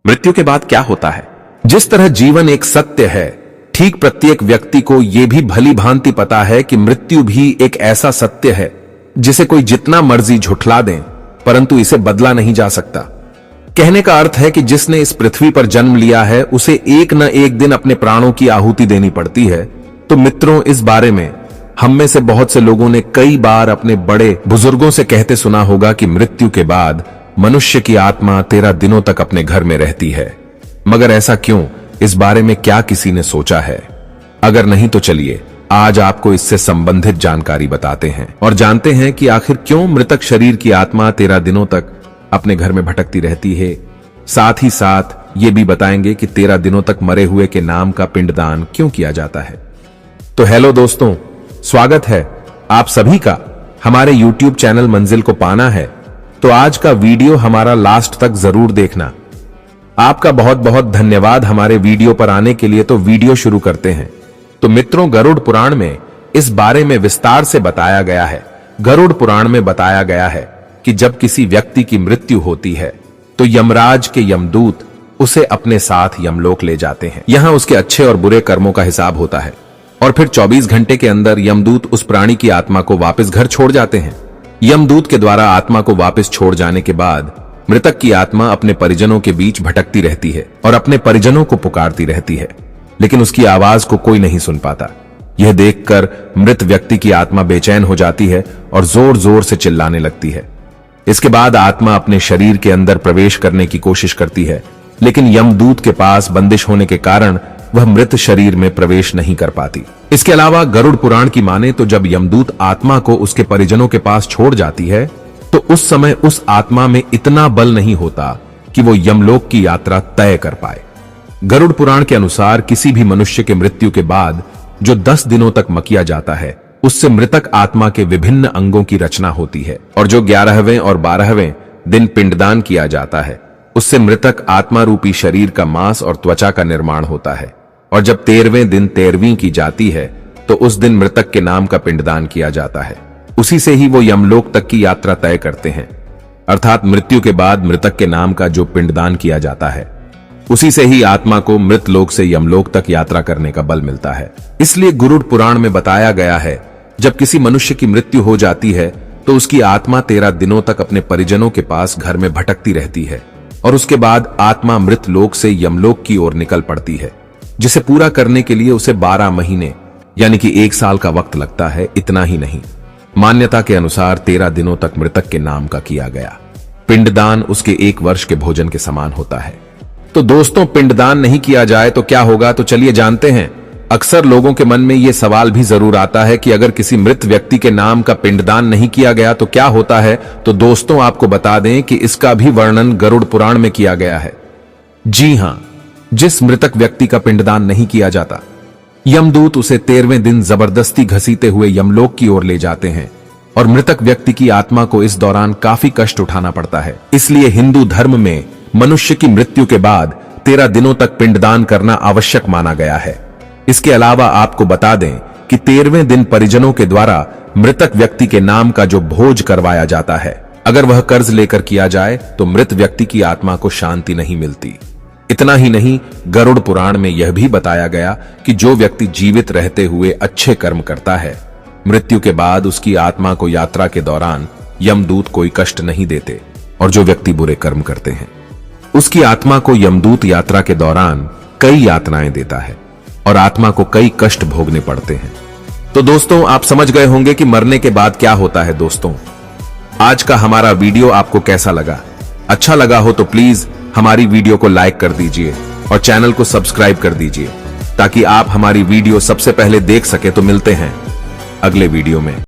मृत्यु के बाद क्या होता है। जिस तरह जीवन एक सत्य है, ठीक प्रत्येक व्यक्ति को यह भी भली भांति पता है कि मृत्यु भी एक ऐसा सत्य है जिसे कोई जितना मर्जी झुठला दे, परंतु इसे बदला नहीं जा सकता। कहने का अर्थ है कि जिसने इस पृथ्वी पर जन्म लिया है उसे एक न एक दिन अपने प्राणों की आहुति देनी पड़ती है। तो मित्रों, इस बारे में हम में से बहुत से लोगों ने कई बार अपने बड़े बुजुर्गों से कहते सुना होगा कि मृत्यु के बाद मनुष्य की आत्मा 13 दिनों तक अपने घर में रहती है। मगर ऐसा क्यों? इस बारे में क्या किसी ने सोचा है? अगर नहीं तो चलिए आज आपको इससे संबंधित जानकारी बताते हैं और जानते हैं कि आखिर क्यों मृतक शरीर की आत्मा 13 दिनों तक अपने घर में भटकती रहती है। साथ ही साथ ये भी बताएंगे कि 13 दिनों तक मरे हुए के नाम का पिंडदान क्यों किया जाता है। तो हेलो दोस्तों, स्वागत है आप सभी का हमारे YouTube चैनल मंजिल को पाना है तो आज का वीडियो हमारा लास्ट तक जरूर देखना। आपका बहुत बहुत धन्यवाद हमारे वीडियो पर आने के लिए। तो वीडियो शुरू करते हैं। तो मित्रों, गरुड़ पुराण में इस बारे में विस्तार से बताया गया है। गरुड़ पुराण में बताया गया है कि जब किसी व्यक्ति की मृत्यु होती है तो यमराज के यमदूत उसे अपने साथ यमलोक ले जाते हैं। यहां उसके अच्छे और बुरे कर्मों का हिसाब होता है और फिर 24 घंटे के अंदर यमदूत उस प्राणी की आत्मा को वापस घर छोड़ जाते हैं। यमदूत के द्वारा आत्मा को वापस छोड़ जाने के बाद मृतक की आत्मा अपने परिजनों के बीच भटकती रहती है और अपने परिजनों को पुकारती रहती है, लेकिन उसकी आवाज को कोई नहीं सुन पाता। यह देखकर मृत व्यक्ति की आत्मा बेचैन हो जाती है और जोर जोर से चिल्लाने लगती है। इसके बाद आत्मा अपने शरीर के अंदर प्रवेश करने की कोशिश करती है, लेकिन यमदूत के पास बंदिश होने के कारण वह मृत शरीर में प्रवेश नहीं कर पाती। इसके अलावा गरुड़ पुराण की माने तो जब यमदूत आत्मा को उसके परिजनों के पास छोड़ जाती है तो उस समय उस आत्मा में इतना बल नहीं होता कि वो यमलोक की यात्रा तय कर पाए। गरुड़ पुराण के अनुसार किसी भी मनुष्य के मृत्यु के बाद जो 10 दिनों तक मकिया जाता है उससे मृतक आत्मा के विभिन्न अंगों की रचना होती है और जो 11वें और 12वें दिन पिंडदान किया जाता है उससे मृतक आत्मा रूपी शरीर का मांस और त्वचा का निर्माण होता है। और जब 13वें दिन 13वीं की जाती है तो उस दिन मृतक के नाम का पिंडदान किया जाता है। उसी से ही वो यमलोक तक की यात्रा तय करते हैं। अर्थात मृत्यु के बाद मृतक के नाम का जो पिंडदान किया जाता है उसी से ही आत्मा को मृत लोक से यमलोक तक यात्रा करने का बल मिलता है। इसलिए गरुड़ पुराण में बताया गया है जब किसी मनुष्य की मृत्यु हो जाती है तो उसकी आत्मा 13 दिनों तक अपने परिजनों के पास घर में भटकती रहती है और उसके बाद आत्मा मृत लोक से यमलोक की ओर निकल पड़ती है, जिसे पूरा करने के लिए उसे 12 महीने यानी कि 1 साल का वक्त लगता है। इतना ही नहीं, मान्यता के अनुसार 13 दिनों तक मृतक के नाम का किया गया पिंडदान उसके 1 वर्ष के भोजन के समान होता है। तो दोस्तों, पिंडदान नहीं किया जाए तो क्या होगा? तो चलिए जानते हैं। अक्सर लोगों के मन में यह सवाल भी जरूर आता है कि अगर किसी मृत व्यक्ति के नाम का पिंडदान नहीं किया गया तो क्या होता है। तो दोस्तों, आपको बता दें कि इसका भी वर्णन गरुड़ पुराण में किया गया है। जी हां, जिस मृतक व्यक्ति का पिंडदान नहीं किया जाता, यमदूत उसे 13वें दिन जबरदस्ती घसीटे हुए यमलोक की ओर ले जाते हैं और मृतक व्यक्ति की आत्मा को इस दौरान काफी कष्ट उठाना पड़ता है। इसलिए हिंदू धर्म में मनुष्य की मृत्यु के बाद 13 दिनों तक पिंडदान करना आवश्यक माना गया है। इसके अलावा आपको बता दें कि 13वें दिन परिजनों के द्वारा मृतक व्यक्ति के नाम का जो भोज करवाया जाता है, अगर वह कर्ज लेकर किया जाए तो मृत व्यक्ति की आत्मा को शांति नहीं मिलती। इतना ही नहीं, गरुड़ पुराण में यह भी बताया गया कि जो व्यक्ति जीवित रहते हुए अच्छे कर्म करता है, मृत्यु के बाद उसकी आत्मा को यात्रा के दौरान यमदूत कोई कष्ट नहीं देते, और जो व्यक्ति बुरे कर्म करते हैं उसकी आत्मा को यमदूत यात्रा के दौरान कई यातनाएं देता है और आत्मा को कई कष्ट भोगने पड़ते हैं। तो दोस्तों, आप समझ गए होंगे कि मरने के बाद क्या होता है। दोस्तों, आज का हमारा वीडियो आपको कैसा लगा? अच्छा लगा हो तो प्लीज हमारी वीडियो को लाइक कर दीजिए और चैनल को सब्सक्राइब कर दीजिए ताकि आप हमारी वीडियो सबसे पहले देख सके। तो मिलते हैं अगले वीडियो में।